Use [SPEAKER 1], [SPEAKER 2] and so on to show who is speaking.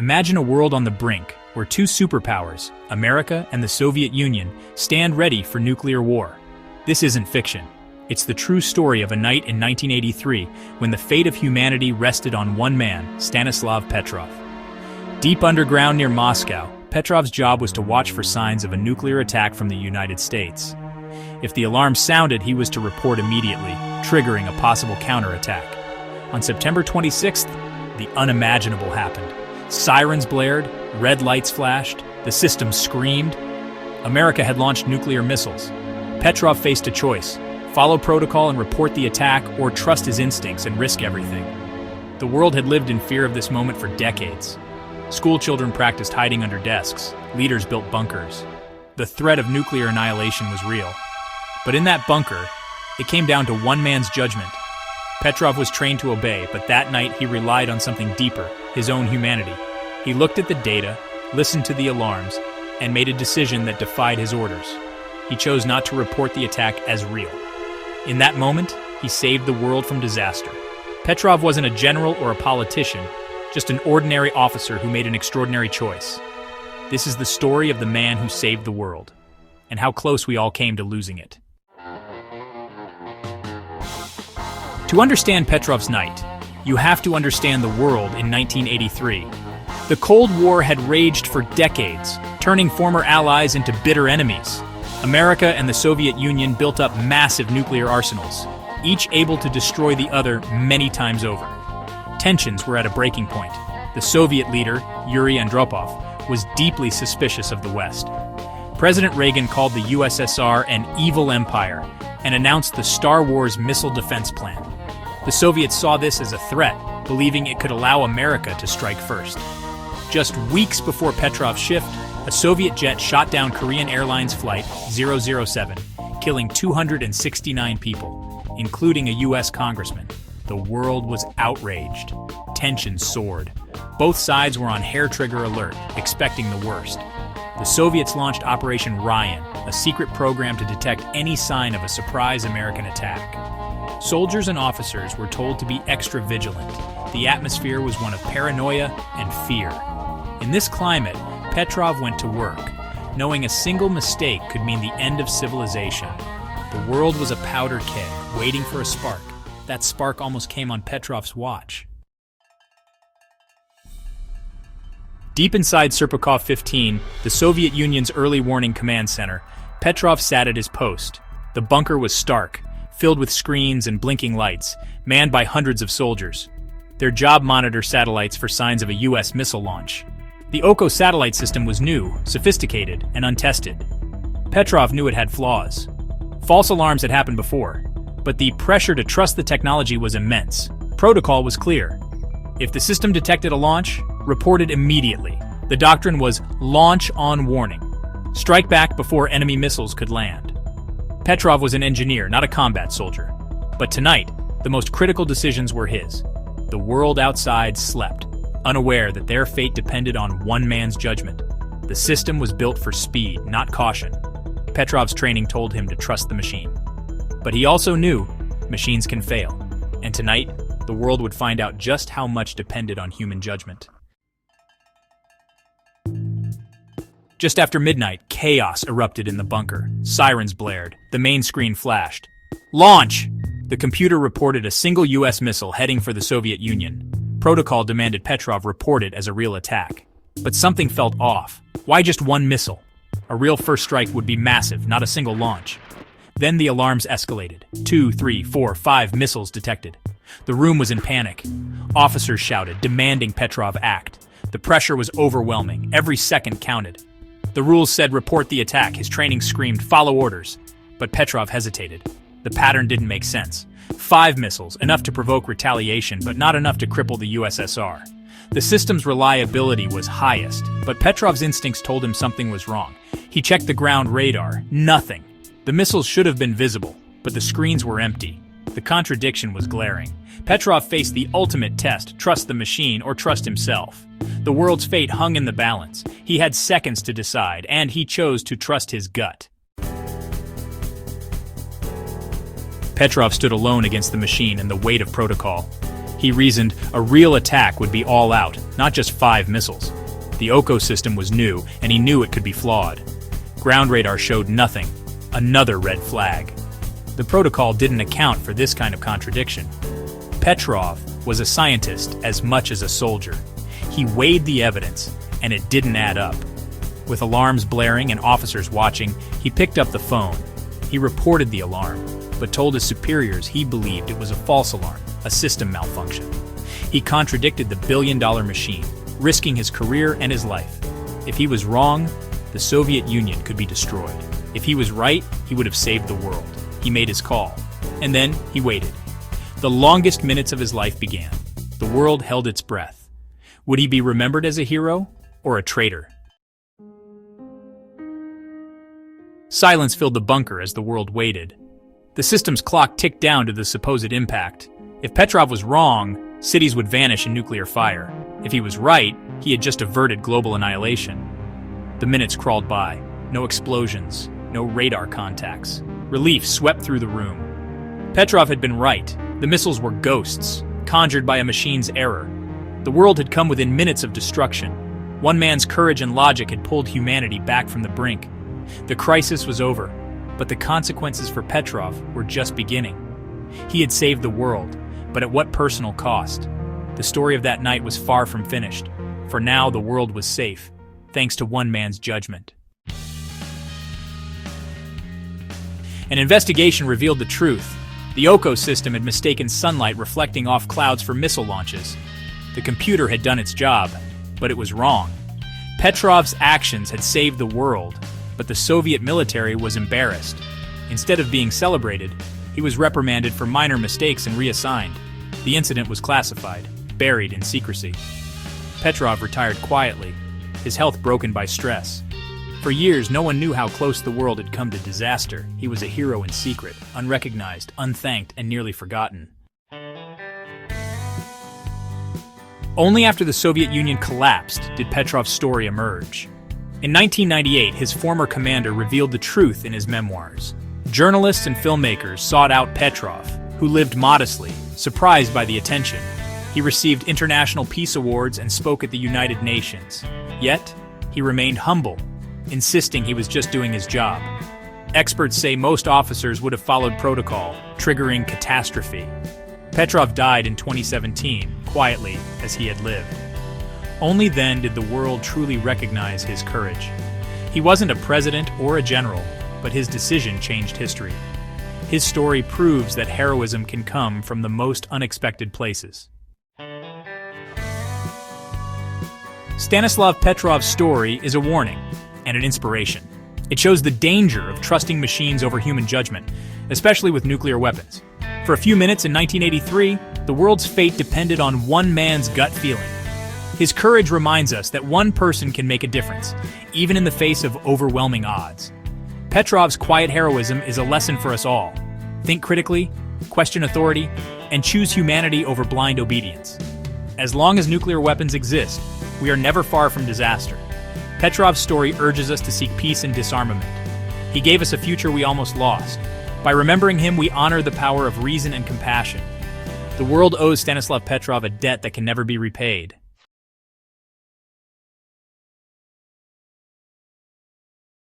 [SPEAKER 1] Imagine a world on the brink, where two superpowers, America and the Soviet Union, stand ready for nuclear war. This isn't fiction. It's the true story of a night in 1983 when the fate of humanity rested on one man, Stanislav Petrov. Deep underground near Moscow, Petrov's job was to watch for signs of a nuclear attack from the United States. If the alarm sounded, he was to report immediately, triggering a possible counterattack. On September 26th, the unimaginable happened. Sirens blared, red lights flashed, the system screamed. America had launched nuclear missiles. Petrov faced a choice: follow protocol and report the attack, or trust his instincts and risk everything. The world had lived in fear of this moment for decades. School children practiced hiding under desks. Leaders built bunkers. The threat of nuclear annihilation was real. But in that bunker, it came down to one man's judgment. Petrov was trained to obey, but that night he relied on something deeper, his own humanity. He looked at the data, listened to the alarms, and made a decision that defied his orders. He chose not to report the attack as real. In that moment, he saved the world from disaster. Petrov wasn't a general or a politician, just an ordinary officer who made an extraordinary choice. This is the story of the man who saved the world, and how close we all came to losing it. To understand Petrov's night, you have to understand the world in 1983. The Cold War had raged for decades, turning former allies into bitter enemies. America and the Soviet Union built up massive nuclear arsenals, each able to destroy the other many times over. Tensions were at a breaking point. The Soviet leader, Yuri Andropov, was deeply suspicious of the West. President Reagan called the USSR an evil empire and announced the Star Wars missile defense plan. The Soviets saw this as a threat, believing it could allow America to strike first. Just weeks before Petrov's shift, a Soviet jet shot down Korean Airlines Flight 007, killing 269 people, including a U.S. congressman. The world was outraged. Tensions soared. Both sides were on hair-trigger alert, expecting the worst. The Soviets launched Operation Ryan, a secret program to detect any sign of a surprise American attack. Soldiers and officers were told to be extra vigilant. The atmosphere was one of paranoia and fear. In this climate, Petrov went to work, knowing a single mistake could mean the end of civilization. The world was a powder keg, waiting for a spark. That spark almost came on Petrov's watch. Deep inside Serpukhov 15, the Soviet Union's early warning command center, Petrov sat at his post. The bunker was stark, filled with screens and blinking lights, manned by hundreds of soldiers. Their job monitored satellites for signs of a U.S. missile launch. The Oko satellite system was new, sophisticated, and untested. Petrov knew it had flaws. False alarms had happened before, but the pressure to trust the technology was immense. Protocol was clear. If the system detected a launch, report it immediately. The doctrine was launch on warning. Strike back before enemy missiles could land. Petrov was an engineer, not a combat soldier. But tonight, the most critical decisions were his. The world outside slept, unaware that their fate depended on one man's judgment. The system was built for speed, not caution. Petrov's training told him to trust the machine. But he also knew machines can fail. And tonight, the world would find out just how much depended on human judgment. Just after midnight, chaos erupted in the bunker. Sirens blared. The main screen flashed. Launch! The computer reported a single U.S. missile heading for the Soviet Union. Protocol demanded Petrov report it as a real attack. But something felt off. Why just one missile? A real first strike would be massive, not a single launch. Then the alarms escalated. 2, 3, 4, 5 missiles detected. The room was in panic. Officers shouted, demanding Petrov act. The pressure was overwhelming. Every second counted. The rules said report the attack. His training screamed follow orders. But Petrov hesitated. The pattern didn't make sense. 5 missiles, enough to provoke retaliation, but not enough to cripple the USSR. The system's reliability was highest, but Petrov's instincts told him something was wrong. He checked the ground radar. Nothing. The missiles should have been visible, but the screens were empty. The contradiction was glaring. Petrov faced the ultimate test: trust the machine or trust himself. The world's fate hung in the balance. He had seconds to decide, and he chose to trust his gut. Petrov stood alone against the machine and the weight of protocol. He reasoned a real attack would be all out, not just 5 missiles. The Oko system was new, and he knew it could be flawed. Ground radar showed nothing. Another red flag. The protocol didn't account for this kind of contradiction. Petrov was a scientist as much as a soldier. He weighed the evidence, and it didn't add up. With alarms blaring and officers watching, he picked up the phone. He reported the alarm, but told his superiors he believed it was a false alarm, a system malfunction. He contradicted the billion-dollar machine, risking his career and his life. If he was wrong, the Soviet Union could be destroyed. If he was right, he would have saved the world. He made his call. And then he waited. The longest minutes of his life began. The world held its breath. Would he be remembered as a hero or a traitor? Silence filled the bunker as the world waited. The system's clock ticked down to the supposed impact. If Petrov was wrong, cities would vanish in nuclear fire. If he was right, he had just averted global annihilation. The minutes crawled by. No explosions, no radar contacts. Relief swept through the room. Petrov had been right. The missiles were ghosts, conjured by a machine's error. The world had come within minutes of destruction. One man's courage and logic had pulled humanity back from the brink. The crisis was over, but the consequences for Petrov were just beginning. He had saved the world, but at what personal cost? The story of that night was far from finished. For now, the world was safe, thanks to one man's judgment. An investigation revealed the truth. The Oko system had mistaken sunlight reflecting off clouds for missile launches. The computer had done its job, but it was wrong. Petrov's actions had saved the world, but the Soviet military was embarrassed. Instead of being celebrated, he was reprimanded for minor mistakes and reassigned. The incident was classified, buried in secrecy. Petrov retired quietly, his health broken by stress. For years, no one knew how close the world had come to disaster. He was a hero in secret, unrecognized, unthanked, and nearly forgotten. Only after the Soviet Union collapsed did Petrov's story emerge. In 1998, his former commander revealed the truth in his memoirs. Journalists and filmmakers sought out Petrov, who lived modestly, surprised by the attention. He received international peace awards and spoke at the United Nations. Yet, he remained humble, insisting he was just doing his job. Experts say most officers would have followed protocol, triggering catastrophe. Petrov died in 2017, quietly as he had lived. Only then did the world truly recognize his courage. He wasn't a president or a general, but his decision changed history. His story proves that heroism can come from the most unexpected places. Stanislav Petrov's story is a warning and an inspiration. It shows the danger of trusting machines over human judgment, especially with nuclear weapons. For a few minutes in 1983, the world's fate depended on one man's gut feeling. His courage reminds us that one person can make a difference, even in the face of overwhelming odds. Petrov's quiet heroism is a lesson for us all. Think critically, question authority, and choose humanity over blind obedience. As long as nuclear weapons exist, we are never far from disaster. Petrov's story urges us to seek peace and disarmament. He gave us a future we almost lost. By remembering him, we honor the power of reason and compassion. The world owes Stanislav Petrov a debt that can never be repaid.